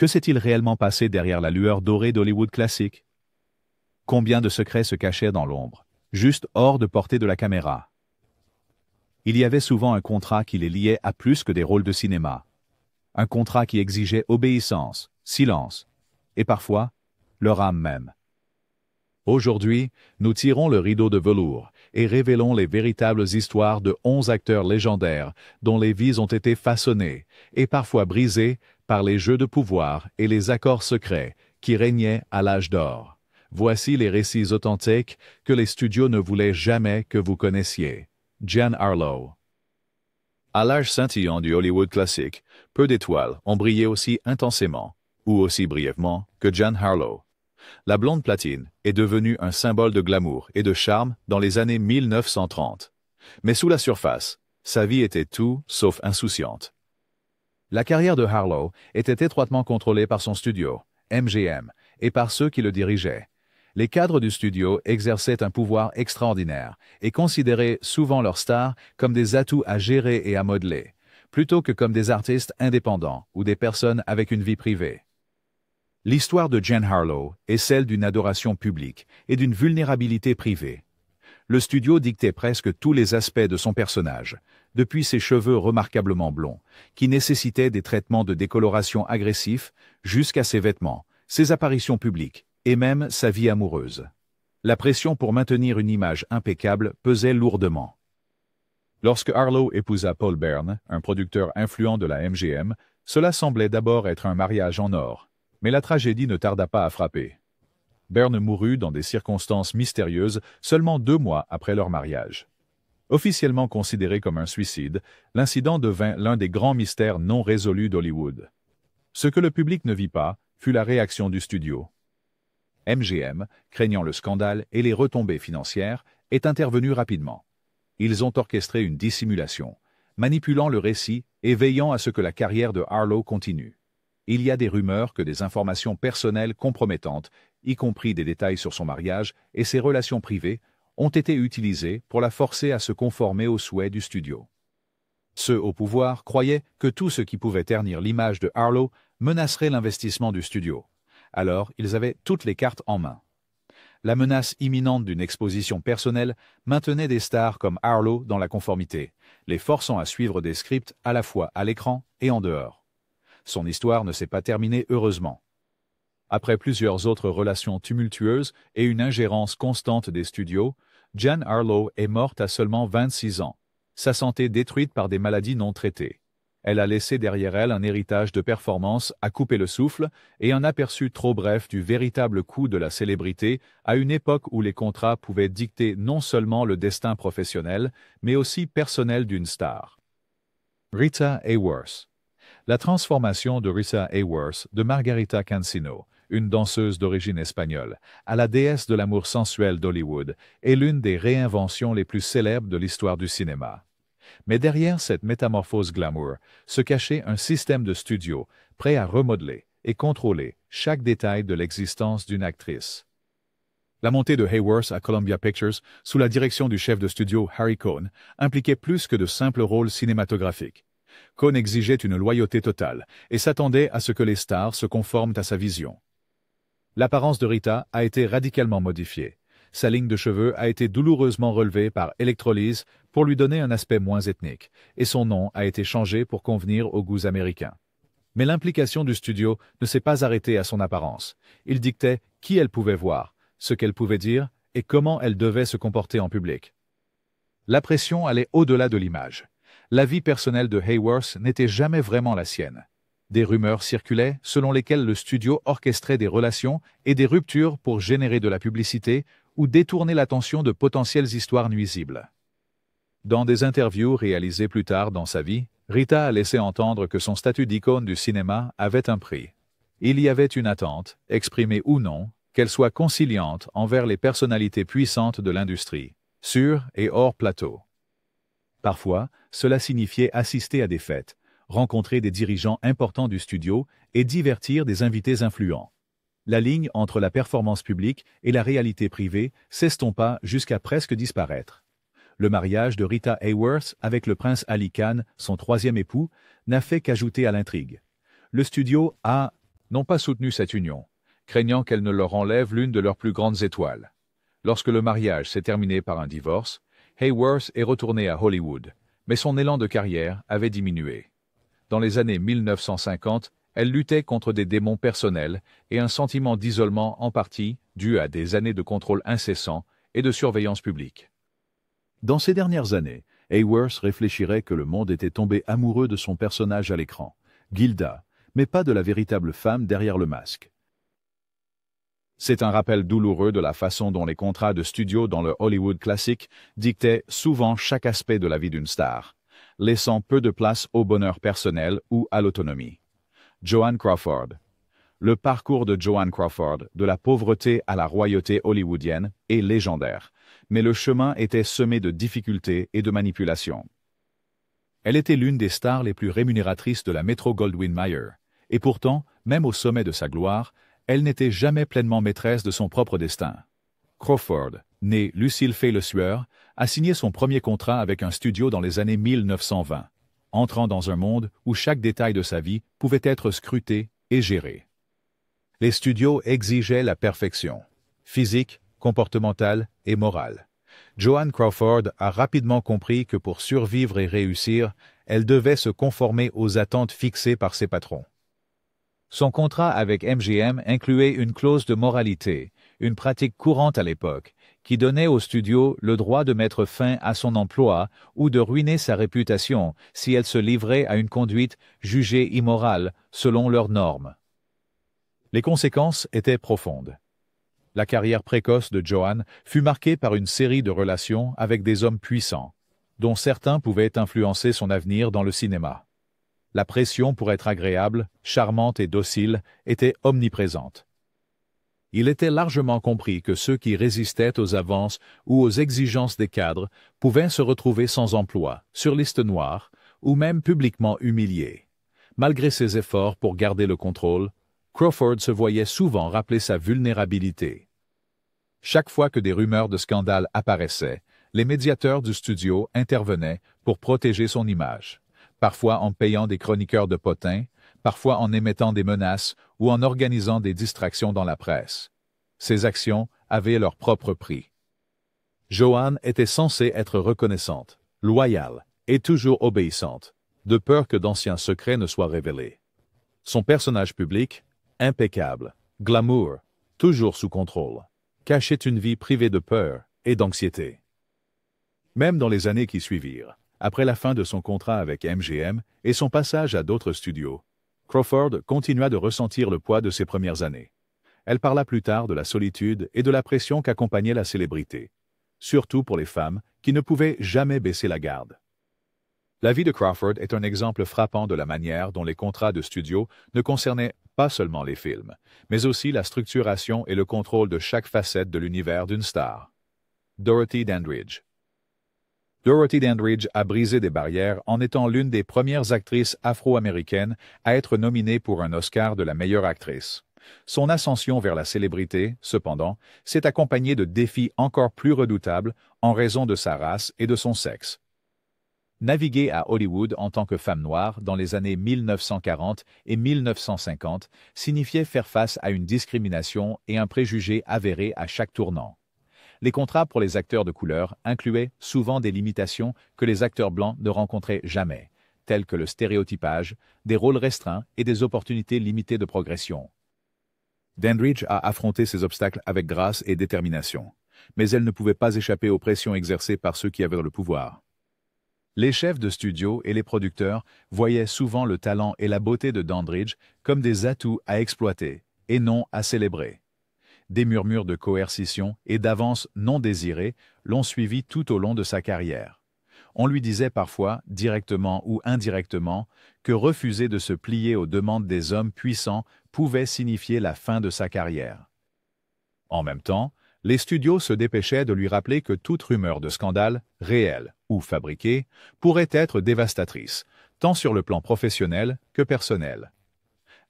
Que s'est-il réellement passé derrière la lueur dorée d'Hollywood classique? Combien de secrets se cachaient dans l'ombre, juste hors de portée de la caméra? Il y avait souvent un contrat qui les liait à plus que des rôles de cinéma. Un contrat qui exigeait obéissance, silence, et parfois, leur âme même. Aujourd'hui, nous tirons le rideau de velours et révélons les véritables histoires de 11 acteurs légendaires dont les vies ont été façonnées et parfois brisées par les jeux de pouvoir et les accords secrets qui régnaient à l'âge d'or. Voici les récits authentiques que les studios ne voulaient jamais que vous connaissiez. Jean Harlow. À l'âge scintillant du Hollywood classique, peu d'étoiles ont brillé aussi intensément, ou aussi brièvement, que Jean Harlow. La blonde platine est devenue un symbole de glamour et de charme dans les années 1930. Mais sous la surface, sa vie était tout sauf insouciante. La carrière de Harlow était étroitement contrôlée par son studio, MGM, et par ceux qui le dirigeaient. Les cadres du studio exerçaient un pouvoir extraordinaire et considéraient souvent leurs stars comme des atouts à gérer et à modeler, plutôt que comme des artistes indépendants ou des personnes avec une vie privée. L'histoire de Jean Harlow est celle d'une adoration publique et d'une vulnérabilité privée. Le studio dictait presque tous les aspects de son personnage, depuis ses cheveux remarquablement blonds, qui nécessitaient des traitements de décoloration agressifs, jusqu'à ses vêtements, ses apparitions publiques, et même sa vie amoureuse. La pression pour maintenir une image impeccable pesait lourdement. Lorsque Harlow épousa Paul Bern, un producteur influent de la MGM, cela semblait d'abord être un mariage en or, mais la tragédie ne tarda pas à frapper. Bern mourut dans des circonstances mystérieuses seulement 2 mois après leur mariage. Officiellement considéré comme un suicide, l'incident devint l'un des grands mystères non résolus d'Hollywood. Ce que le public ne vit pas fut la réaction du studio. MGM, craignant le scandale et les retombées financières, est intervenu rapidement. Ils ont orchestré une dissimulation, manipulant le récit et veillant à ce que la carrière de Harlow continue. Il y a des rumeurs que des informations personnelles compromettantes, y compris des détails sur son mariage et ses relations privées, ont été utilisées pour la forcer à se conformer aux souhaits du studio. Ceux au pouvoir croyaient que tout ce qui pouvait ternir l'image de Harlow menacerait l'investissement du studio. Alors, ils avaient toutes les cartes en main. La menace imminente d'une exposition personnelle maintenait des stars comme Harlow dans la conformité, les forçant à suivre des scripts à la fois à l'écran et en dehors. Son histoire ne s'est pas terminée heureusement. Après plusieurs autres relations tumultueuses et une ingérence constante des studios, Jean Harlow est morte à seulement 26 ans, sa santé détruite par des maladies non traitées. Elle a laissé derrière elle un héritage de performance à couper le souffle et un aperçu trop bref du véritable coût de la célébrité à une époque où les contrats pouvaient dicter non seulement le destin professionnel, mais aussi personnel d'une star. Rita Hayworth. La transformation de Rita Hayworth de Margarita Cancino, une danseuse d'origine espagnole, à la déesse de l'amour sensuel d'Hollywood, est l'une des réinventions les plus célèbres de l'histoire du cinéma. Mais derrière cette métamorphose glamour se cachait un système de studio prêt à remodeler et contrôler chaque détail de l'existence d'une actrice. La montée de Hayworth à Columbia Pictures, sous la direction du chef de studio Harry Cohn, impliquait plus que de simples rôles cinématographiques. Cohn exigeait une loyauté totale et s'attendait à ce que les stars se conforment à sa vision. L'apparence de Rita a été radicalement modifiée. Sa ligne de cheveux a été douloureusement relevée par électrolyse pour lui donner un aspect moins ethnique, et son nom a été changé pour convenir aux goûts américains. Mais l'implication du studio ne s'est pas arrêtée à son apparence. Il dictait qui elle pouvait voir, ce qu'elle pouvait dire et comment elle devait se comporter en public. La pression allait au-delà de l'image. La vie personnelle de Hayworth n'était jamais vraiment la sienne. Des rumeurs circulaient selon lesquelles le studio orchestrait des relations et des ruptures pour générer de la publicité ou détourner l'attention de potentielles histoires nuisibles. Dans des interviews réalisées plus tard dans sa vie, Rita a laissé entendre que son statut d'icône du cinéma avait un prix. Il y avait une attente, exprimée ou non, qu'elle soit conciliante envers les personnalités puissantes de l'industrie, sur et hors plateau. Parfois, cela signifiait assister à des fêtes, rencontrer des dirigeants importants du studio et divertir des invités influents. La ligne entre la performance publique et la réalité privée s'estompa jusqu'à presque disparaître. Le mariage de Rita Hayworth avec le prince Ali Khan, son troisième époux, n'a fait qu'ajouter à l'intrigue. Le studio a n'ont pas soutenu cette union, craignant qu'elle ne leur enlève l'une de leurs plus grandes étoiles. Lorsque le mariage s'est terminé par un divorce, Hayworth est retourné à Hollywood, mais son élan de carrière avait diminué. Dans les années 1950, elle luttait contre des démons personnels et un sentiment d'isolement en partie dû à des années de contrôle incessant et de surveillance publique. Dans ces dernières années, Hayworth réfléchirait que le monde était tombé amoureux de son personnage à l'écran, Gilda, mais pas de la véritable femme derrière le masque. C'est un rappel douloureux de la façon dont les contrats de studio dans le Hollywood classique dictaient souvent chaque aspect de la vie d'une star, laissant peu de place au bonheur personnel ou à l'autonomie. Joan Crawford. Le parcours de Joan Crawford, de la pauvreté à la royauté hollywoodienne, est légendaire, mais le chemin était semé de difficultés et de manipulations. Elle était l'une des stars les plus rémunératrices de la Metro-Goldwyn-Mayer, et pourtant, même au sommet de sa gloire, elle n'était jamais pleinement maîtresse de son propre destin. Crawford, née Lucille Fay Le Sueur, a signé son premier contrat avec un studio dans les années 1920, entrant dans un monde où chaque détail de sa vie pouvait être scruté et géré. Les studios exigeaient la perfection, physique, comportementale et morale. Joan Crawford a rapidement compris que pour survivre et réussir, elle devait se conformer aux attentes fixées par ses patrons. Son contrat avec MGM incluait une clause de moralité, une pratique courante à l'époque, qui donnait au studio le droit de mettre fin à son emploi ou de ruiner sa réputation si elle se livrait à une conduite jugée immorale selon leurs normes. Les conséquences étaient profondes. La carrière précoce de Joan fut marquée par une série de relations avec des hommes puissants, dont certains pouvaient influencer son avenir dans le cinéma. La pression pour être agréable, charmante et docile était omniprésente. Il était largement compris que ceux qui résistaient aux avances ou aux exigences des cadres pouvaient se retrouver sans emploi, sur liste noire, ou même publiquement humiliés. Malgré ses efforts pour garder le contrôle, Crawford se voyait souvent rappeler sa vulnérabilité. Chaque fois que des rumeurs de scandale apparaissaient, les médiateurs du studio intervenaient pour protéger son image, parfois en payant des chroniqueurs de potins, parfois en émettant des menaces ou en organisant des distractions dans la presse. Ces actions avaient leur propre prix. Joan était censée être reconnaissante, loyale et toujours obéissante, de peur que d'anciens secrets ne soient révélés. Son personnage public, impeccable, glamour, toujours sous contrôle, cachait une vie privée de peur et d'anxiété. Même dans les années qui suivirent, après la fin de son contrat avec MGM et son passage à d'autres studios, Crawford continua de ressentir le poids de ses premières années. Elle parla plus tard de la solitude et de la pression qu'accompagnait la célébrité, surtout pour les femmes qui ne pouvaient jamais baisser la garde. La vie de Crawford est un exemple frappant de la manière dont les contrats de studio ne concernaient pas seulement les films, mais aussi la structuration et le contrôle de chaque facette de l'univers d'une star. Dorothy Dandridge. Dorothy Dandridge a brisé des barrières en étant l'une des premières actrices afro-américaines à être nominée pour un Oscar de la meilleure actrice. Son ascension vers la célébrité, cependant, s'est accompagnée de défis encore plus redoutables en raison de sa race et de son sexe. Naviguer à Hollywood en tant que femme noire dans les années 1940 et 1950 signifiait faire face à une discrimination et un préjugé avéré à chaque tournant. Les contrats pour les acteurs de couleur incluaient souvent des limitations que les acteurs blancs ne rencontraient jamais, telles que le stéréotypage, des rôles restreints et des opportunités limitées de progression. Dandridge a affronté ces obstacles avec grâce et détermination, mais elle ne pouvait pas échapper aux pressions exercées par ceux qui avaient le pouvoir. Les chefs de studio et les producteurs voyaient souvent le talent et la beauté de Dandridge comme des atouts à exploiter et non à célébrer. Des murmures de coercition et d'avances non désirées l'ont suivi tout au long de sa carrière. On lui disait parfois, directement ou indirectement, que refuser de se plier aux demandes des hommes puissants pouvait signifier la fin de sa carrière. En même temps, les studios se dépêchaient de lui rappeler que toute rumeur de scandale, réelle ou fabriquée, pourrait être dévastatrice, tant sur le plan professionnel que personnel.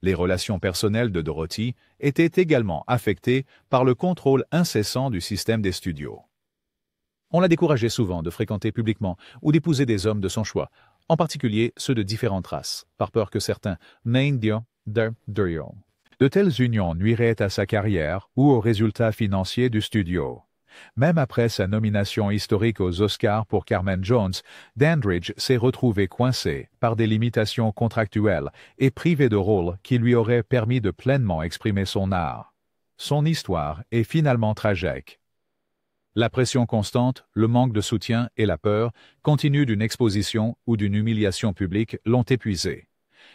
Les relations personnelles de Dorothy étaient également affectées par le contrôle incessant du système des studios. On la décourageait souvent de fréquenter publiquement ou d'épouser des hommes de son choix, en particulier ceux de différentes races, par peur que certains n'aient de De telles unions nuiraient à sa carrière ou aux résultats financiers du studio. Même après sa nomination historique aux Oscars pour Carmen Jones, Dandridge s'est retrouvé coincé par des limitations contractuelles et privé de rôles qui lui auraient permis de pleinement exprimer son art. Son histoire est finalement tragique. La pression constante, le manque de soutien et la peur, continue d'une exposition ou d'une humiliation publique, l'ont épuisé.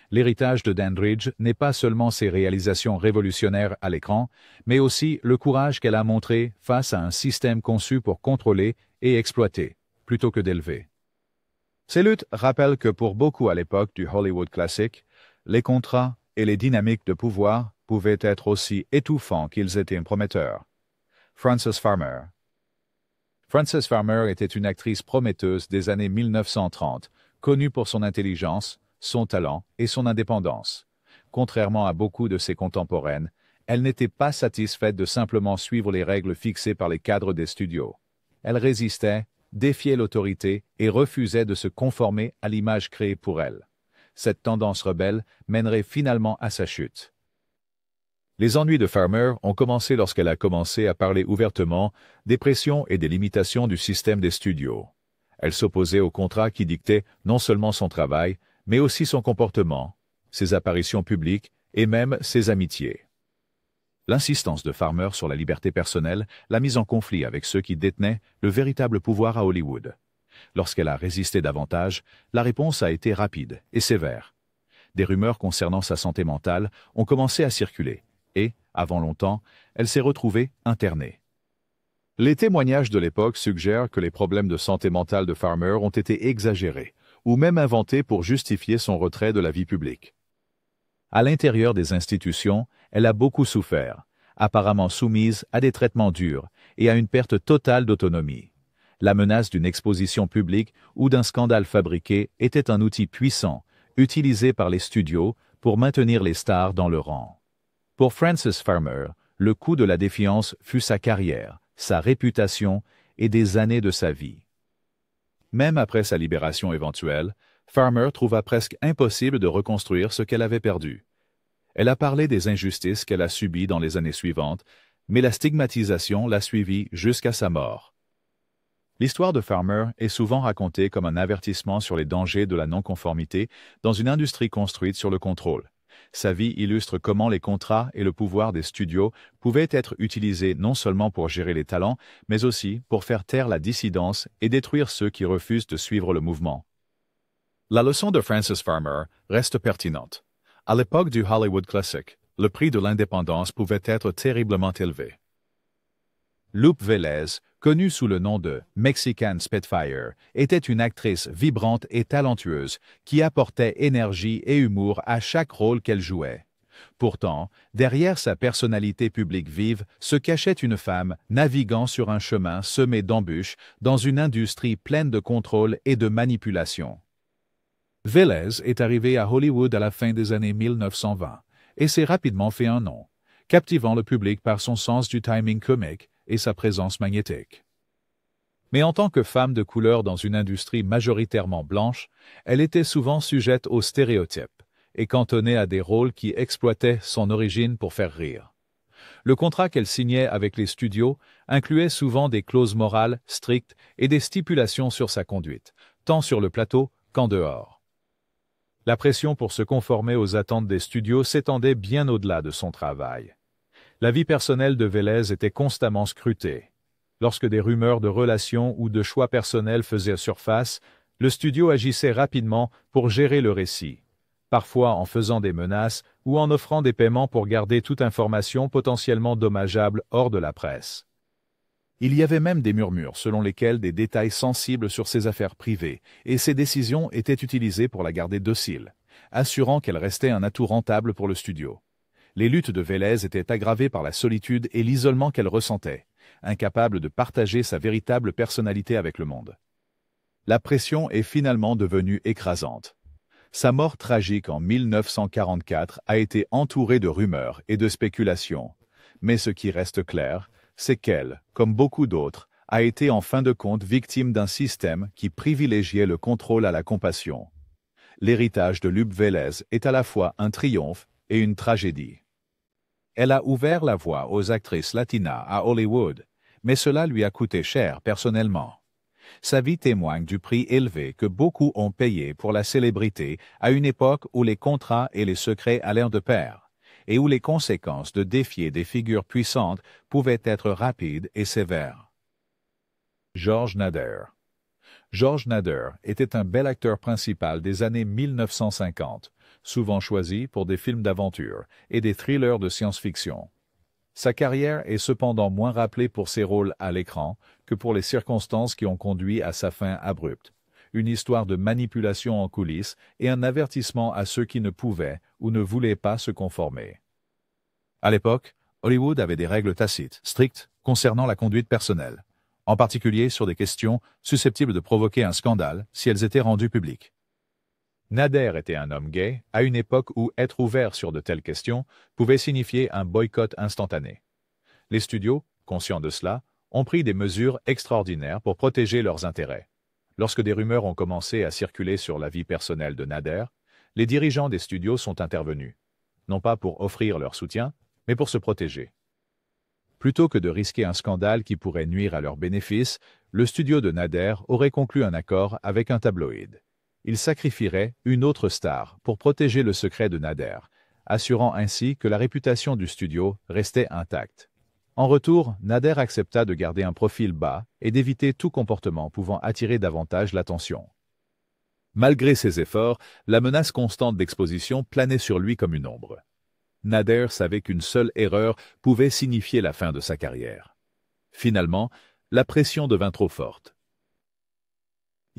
L'héritage de Dandridge n'est pas seulement ses réalisations révolutionnaires à l'écran, mais aussi le courage qu'elle a montré face à un système conçu pour contrôler et exploiter, plutôt que d'élever. Ces luttes rappellent que pour beaucoup à l'époque du Hollywood classique, les contrats et les dynamiques de pouvoir pouvaient être aussi étouffants qu'ils étaient prometteurs. Frances Farmer. Frances Farmer était une actrice prometteuse des années 1930, connue pour son intelligence, son talent et son indépendance. Contrairement à beaucoup de ses contemporaines, elle n'était pas satisfaite de simplement suivre les règles fixées par les cadres des studios. Elle résistait, défiait l'autorité et refusait de se conformer à l'image créée pour elle. Cette tendance rebelle mènerait finalement à sa chute. Les ennuis de Farmer ont commencé lorsqu'elle a commencé à parler ouvertement des pressions et des limitations du système des studios. Elle s'opposait aux contrats qui dictaient non seulement son travail, mais aussi son comportement, ses apparitions publiques et même ses amitiés. L'insistance de Farmer sur la liberté personnelle l'a mise en conflit avec ceux qui détenaient le véritable pouvoir à Hollywood. Lorsqu'elle a résisté davantage, la réponse a été rapide et sévère. Des rumeurs concernant sa santé mentale ont commencé à circuler et, avant longtemps, elle s'est retrouvée internée. Les témoignages de l'époque suggèrent que les problèmes de santé mentale de Farmer ont été exagérés ou même inventés pour justifier son retrait de la vie publique. À l'intérieur des institutions, elle a beaucoup souffert, apparemment soumise à des traitements durs et à une perte totale d'autonomie. La menace d'une exposition publique ou d'un scandale fabriqué était un outil puissant, utilisé par les studios pour maintenir les stars dans le rang. Pour Frances Farmer, le coût de la défiance fut sa carrière, sa réputation et des années de sa vie. Même après sa libération éventuelle, Farmer trouva presque impossible de reconstruire ce qu'elle avait perdu. Elle a parlé des injustices qu'elle a subies dans les années suivantes, mais la stigmatisation l'a suivie jusqu'à sa mort. L'histoire de Farmer est souvent racontée comme un avertissement sur les dangers de la non-conformité dans une industrie construite sur le contrôle. Sa vie illustre comment les contrats et le pouvoir des studios pouvaient être utilisés non seulement pour gérer les talents, mais aussi pour faire taire la dissidence et détruire ceux qui refusent de suivre le mouvement. La leçon de Frances Farmer reste pertinente. À l'époque du Hollywood classique, le prix de l'indépendance pouvait être terriblement élevé. Lupe Vélez, connue sous le nom de Mexican Spitfire, était une actrice vibrante et talentueuse qui apportait énergie et humour à chaque rôle qu'elle jouait. Pourtant, derrière sa personnalité publique vive se cachait une femme naviguant sur un chemin semé d'embûches dans une industrie pleine de contrôle et de manipulation. Vélez est arrivée à Hollywood à la fin des années 1920 et s'est rapidement fait un nom, captivant le public par son sens du timing comique et sa présence magnétique. Mais en tant que femme de couleur dans une industrie majoritairement blanche, elle était souvent sujette aux stéréotypes et cantonnée à des rôles qui exploitaient son origine pour faire rire. Le contrat qu'elle signait avec les studios incluait souvent des clauses morales strictes et des stipulations sur sa conduite, tant sur le plateau qu'en dehors. La pression pour se conformer aux attentes des studios s'étendait bien au-delà de son travail. La vie personnelle de Vélez était constamment scrutée. Lorsque des rumeurs de relations ou de choix personnels faisaient surface, le studio agissait rapidement pour gérer le récit, parfois en faisant des menaces ou en offrant des paiements pour garder toute information potentiellement dommageable hors de la presse. Il y avait même des murmures selon lesquels des détails sensibles sur ses affaires privées et ses décisions étaient utilisés pour la garder docile, assurant qu'elle restait un atout rentable pour le studio. Les luttes de Vélez étaient aggravées par la solitude et l'isolement qu'elle ressentait, incapable de partager sa véritable personnalité avec le monde. La pression est finalement devenue écrasante. Sa mort tragique en 1944 a été entourée de rumeurs et de spéculations, mais ce qui reste clair, c'est qu'elle, comme beaucoup d'autres, a été en fin de compte victime d'un système qui privilégiait le contrôle à la compassion. L'héritage de Lupe Vélez est à la fois un triomphe et une tragédie. Elle a ouvert la voie aux actrices latinas à Hollywood, mais cela lui a coûté cher personnellement. Sa vie témoigne du prix élevé que beaucoup ont payé pour la célébrité à une époque où les contrats et les secrets allèrent de pair, et où les conséquences de défier des figures puissantes pouvaient être rapides et sévères. George Nader. George Nader était un bel acteur principal des années 1950, souvent choisi pour des films d'aventure et des thrillers de science-fiction. Sa carrière est cependant moins rappelée pour ses rôles à l'écran que pour les circonstances qui ont conduit à sa fin abrupte, une histoire de manipulation en coulisses et un avertissement à ceux qui ne pouvaient ou ne voulaient pas se conformer. À l'époque, Hollywood avait des règles tacites, strictes, concernant la conduite personnelle, en particulier sur des questions susceptibles de provoquer un scandale si elles étaient rendues publiques. Nader était un homme gay à une époque où être ouvert sur de telles questions pouvait signifier un boycott instantané. Les studios, conscients de cela, ont pris des mesures extraordinaires pour protéger leurs intérêts. Lorsque des rumeurs ont commencé à circuler sur la vie personnelle de Nader, les dirigeants des studios sont intervenus, non pas pour offrir leur soutien, mais pour se protéger. Plutôt que de risquer un scandale qui pourrait nuire à leurs bénéfices, le studio de Nader aurait conclu un accord avec un tabloïd. Il sacrifierait une autre star pour protéger le secret de Nader, assurant ainsi que la réputation du studio restait intacte. En retour, Nader accepta de garder un profil bas et d'éviter tout comportement pouvant attirer davantage l'attention. Malgré ses efforts, la menace constante d'exposition planait sur lui comme une ombre. Nader savait qu'une seule erreur pouvait signifier la fin de sa carrière. Finalement, la pression devint trop forte.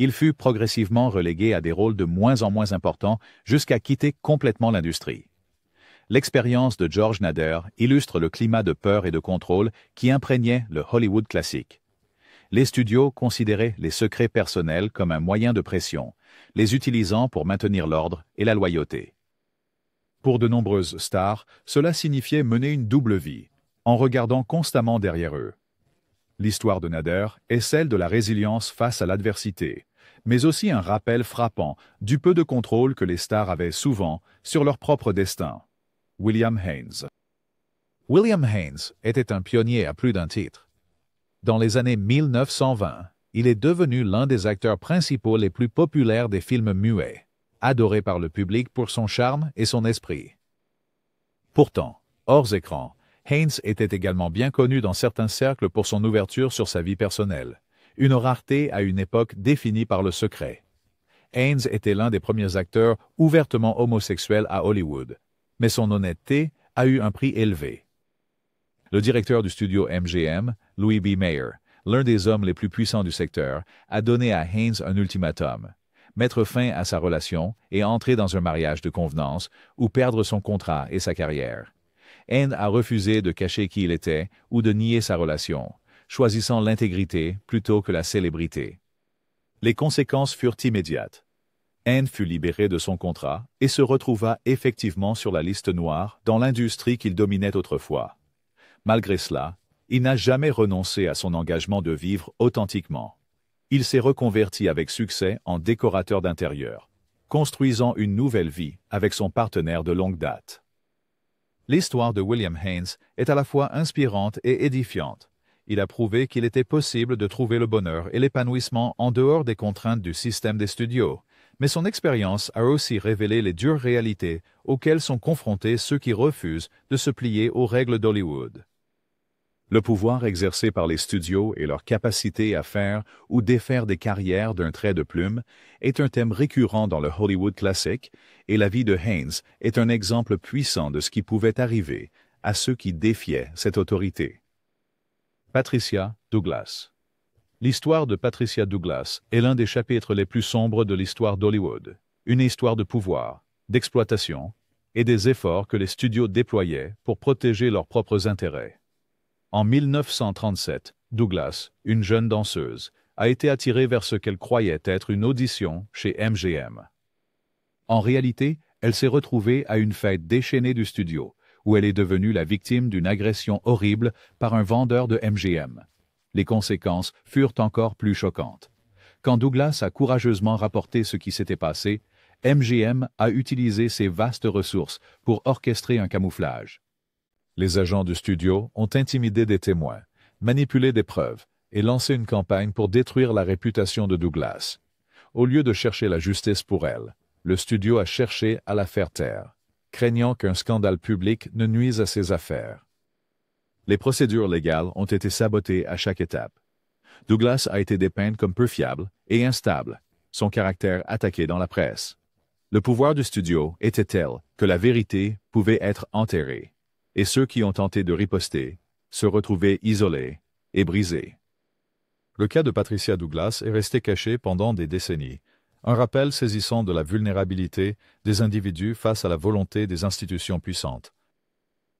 Il fut progressivement relégué à des rôles de moins en moins importants jusqu'à quitter complètement l'industrie. L'expérience de George Nader illustre le climat de peur et de contrôle qui imprégnait le Hollywood classique. Les studios considéraient les secrets personnels comme un moyen de pression, les utilisant pour maintenir l'ordre et la loyauté. Pour de nombreuses stars, cela signifiait mener une double vie, en regardant constamment derrière eux. L'histoire de Nader est celle de la résilience face à l'adversité, mais aussi un rappel frappant du peu de contrôle que les stars avaient souvent sur leur propre destin. William Haynes. William Haynes était un pionnier à plus d'un titre. Dans les années 1920, il est devenu l'un des acteurs principaux les plus populaires des films muets, adoré par le public pour son charme et son esprit. Pourtant, hors écran, Haynes était également bien connu dans certains cercles pour son ouverture sur sa vie personnelle, une rareté à une époque définie par le secret. Haynes était l'un des premiers acteurs ouvertement homosexuels à Hollywood, mais son honnêteté a eu un prix élevé. Le directeur du studio MGM, Louis B. Mayer, l'un des hommes les plus puissants du secteur, a donné à Haynes un ultimatum: mettre fin à sa relation et entrer dans un mariage de convenance ou perdre son contrat et sa carrière. Haynes a refusé de cacher qui il était ou de nier sa relation, choisissant l'intégrité plutôt que la célébrité. Les conséquences furent immédiates. Haynes fut libéré de son contrat et se retrouva effectivement sur la liste noire dans l'industrie qu'il dominait autrefois. Malgré cela, il n'a jamais renoncé à son engagement de vivre authentiquement. Il s'est reconverti avec succès en décorateur d'intérieur, construisant une nouvelle vie avec son partenaire de longue date. L'histoire de William Haynes est à la fois inspirante et édifiante. Il a prouvé qu'il était possible de trouver le bonheur et l'épanouissement en dehors des contraintes du système des studios, mais son expérience a aussi révélé les dures réalités auxquelles sont confrontés ceux qui refusent de se plier aux règles d'Hollywood. Le pouvoir exercé par les studios et leur capacité à faire ou défaire des carrières d'un trait de plume est un thème récurrent dans le Hollywood classique, et la vie de Haynes est un exemple puissant de ce qui pouvait arriver à ceux qui défiaient cette autorité. Patricia Douglas. L'histoire de Patricia Douglas est l'un des chapitres les plus sombres de l'histoire d'Hollywood, une histoire de pouvoir, d'exploitation et des efforts que les studios déployaient pour protéger leurs propres intérêts. En 1937, Douglas, une jeune danseuse, a été attirée vers ce qu'elle croyait être une audition chez MGM. En réalité, elle s'est retrouvée à une fête déchaînée du studio, où elle est devenue la victime d'une agression horrible par un vendeur de MGM. Les conséquences furent encore plus choquantes. Quand Douglas a courageusement rapporté ce qui s'était passé, MGM a utilisé ses vastes ressources pour orchestrer un camouflage. Les agents du studio ont intimidé des témoins, manipulé des preuves et lancé une campagne pour détruire la réputation de Douglas. Au lieu de chercher la justice pour elle, le studio a cherché à la faire taire, craignant qu'un scandale public ne nuise à ses affaires. Les procédures légales ont été sabotées à chaque étape. Douglas a été dépeint comme peu fiable et instable, son caractère attaqué dans la presse. Le pouvoir du studio était tel que la vérité pouvait être enterrée, et ceux qui ont tenté de riposter se retrouvaient isolés et brisés. Le cas de Patricia Douglas est resté caché pendant des décennies, un rappel saisissant de la vulnérabilité des individus face à la volonté des institutions puissantes.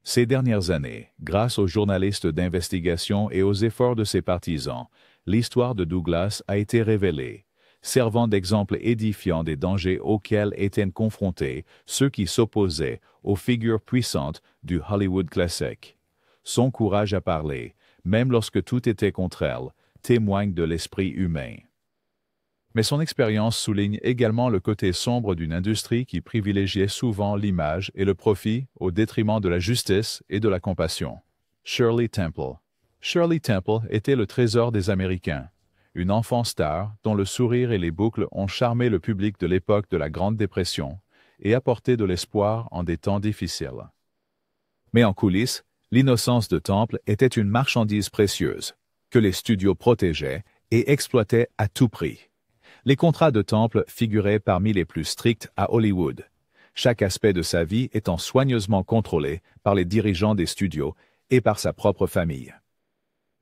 Ces dernières années, grâce aux journalistes d'investigation et aux efforts de ses partisans, l'histoire de Douglas a été révélée, servant d'exemple édifiant des dangers auxquels étaient confrontés ceux qui s'opposaient aux figures puissantes du Hollywood classique. Son courage à parler, même lorsque tout était contre elle, témoigne de l'esprit humain. Mais son expérience souligne également le côté sombre d'une industrie qui privilégiait souvent l'image et le profit au détriment de la justice et de la compassion. Shirley Temple. Shirley Temple était le trésor des Américains, une enfant star dont le sourire et les boucles ont charmé le public de l'époque de la Grande Dépression et apporté de l'espoir en des temps difficiles. Mais en coulisses, l'innocence de Temple était une marchandise précieuse, que les studios protégeaient et exploitaient à tout prix. Les contrats de Temple figuraient parmi les plus stricts à Hollywood, chaque aspect de sa vie étant soigneusement contrôlé par les dirigeants des studios et par sa propre famille.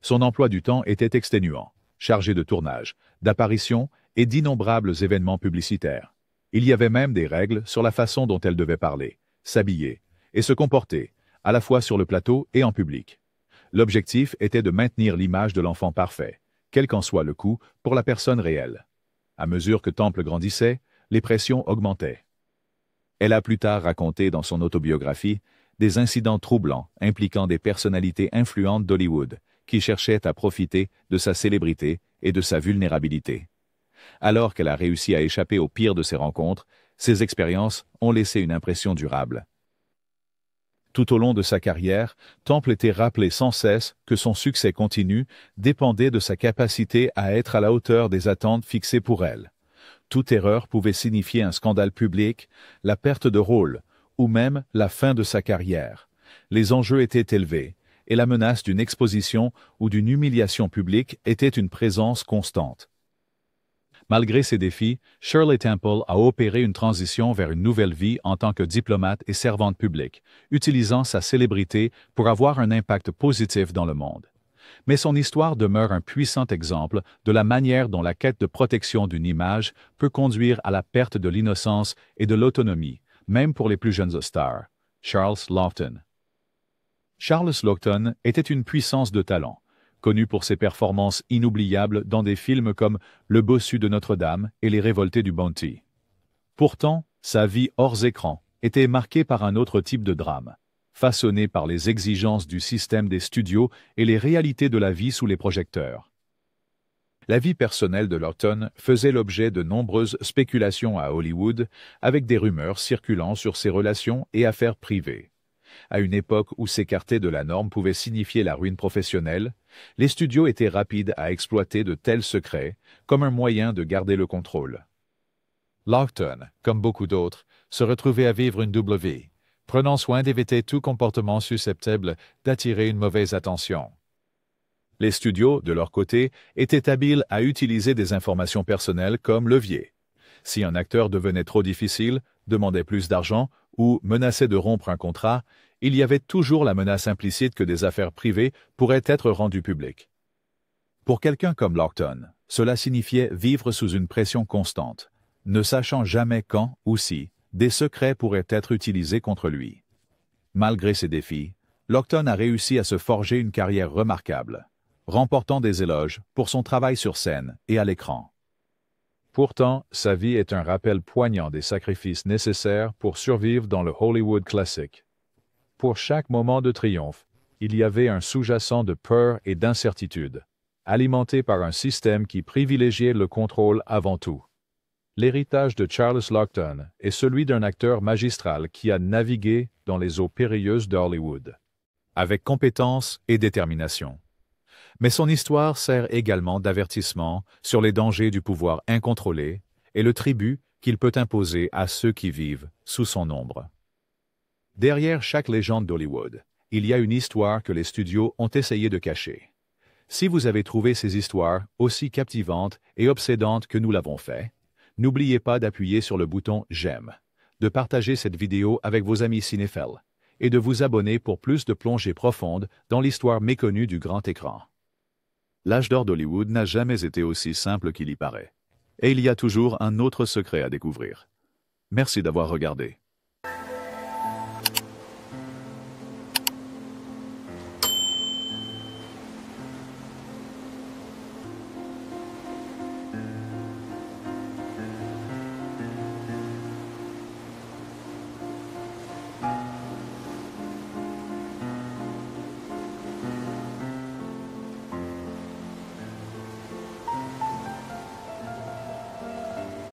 Son emploi du temps était exténuant, chargé de tournage, d'apparitions et d'innombrables événements publicitaires. Il y avait même des règles sur la façon dont elle devait parler, s'habiller et se comporter, à la fois sur le plateau et en public. L'objectif était de maintenir l'image de l'enfant parfait, quel qu'en soit le coût pour la personne réelle. À mesure que Temple grandissait, les pressions augmentaient. Elle a plus tard raconté dans son autobiographie des incidents troublants impliquant des personnalités influentes d'Hollywood qui cherchaient à profiter de sa célébrité et de sa vulnérabilité. Alors qu'elle a réussi à échapper au pire de ses rencontres, ses expériences ont laissé une impression durable. Tout au long de sa carrière, Temple était rappelé sans cesse que son succès continu dépendait de sa capacité à être à la hauteur des attentes fixées pour elle. Toute erreur pouvait signifier un scandale public, la perte de rôle, ou même la fin de sa carrière. Les enjeux étaient élevés, et la menace d'une exposition ou d'une humiliation publique était une présence constante. Malgré ces défis, Shirley Temple a opéré une transition vers une nouvelle vie en tant que diplomate et servante publique, utilisant sa célébrité pour avoir un impact positif dans le monde. Mais son histoire demeure un puissant exemple de la manière dont la quête de protection d'une image peut conduire à la perte de l'innocence et de l'autonomie, même pour les plus jeunes stars. Charles Laughton. Charles Laughton était une puissance de talent, connu pour ses performances inoubliables dans des films comme Le Bossu de Notre-Dame et Les Révoltés du Bounty. Pourtant, sa vie hors écran était marquée par un autre type de drame, façonné par les exigences du système des studios et les réalités de la vie sous les projecteurs. La vie personnelle de Laughton faisait l'objet de nombreuses spéculations à Hollywood, avec des rumeurs circulant sur ses relations et affaires privées. À une époque où s'écarter de la norme pouvait signifier la ruine professionnelle, les studios étaient rapides à exploiter de tels secrets comme un moyen de garder le contrôle. Laughton, comme beaucoup d'autres, se retrouvait à vivre une double vie, prenant soin d'éviter tout comportement susceptible d'attirer une mauvaise attention. Les studios, de leur côté, étaient habiles à utiliser des informations personnelles comme levier. Si un acteur devenait trop difficile, demandait plus d'argent ou menaçait de rompre un contrat, il y avait toujours la menace implicite que des affaires privées pourraient être rendues publiques. Pour quelqu'un comme Laughton, cela signifiait vivre sous une pression constante, ne sachant jamais quand ou si des secrets pourraient être utilisés contre lui. Malgré ces défis, Laughton a réussi à se forger une carrière remarquable, remportant des éloges pour son travail sur scène et à l'écran. Pourtant, sa vie est un rappel poignant des sacrifices nécessaires pour survivre dans le Hollywood classique. Pour chaque moment de triomphe, il y avait un sous-jacent de peur et d'incertitude, alimenté par un système qui privilégiait le contrôle avant tout. L'héritage de Charles Laughton est celui d'un acteur magistral qui a navigué dans les eaux périlleuses d'Hollywood. avec compétence et détermination. Mais son histoire sert également d'avertissement sur les dangers du pouvoir incontrôlé et le tribut qu'il peut imposer à ceux qui vivent sous son ombre. Derrière chaque légende d'Hollywood, il y a une histoire que les studios ont essayé de cacher. Si vous avez trouvé ces histoires aussi captivantes et obsédantes que nous l'avons fait, n'oubliez pas d'appuyer sur le bouton « J'aime », de partager cette vidéo avec vos amis cinéphiles et de vous abonner pour plus de plongées profondes dans l'histoire méconnue du grand écran. L'âge d'or d'Hollywood n'a jamais été aussi simple qu'il y paraît. Et il y a toujours un autre secret à découvrir. Merci d'avoir regardé.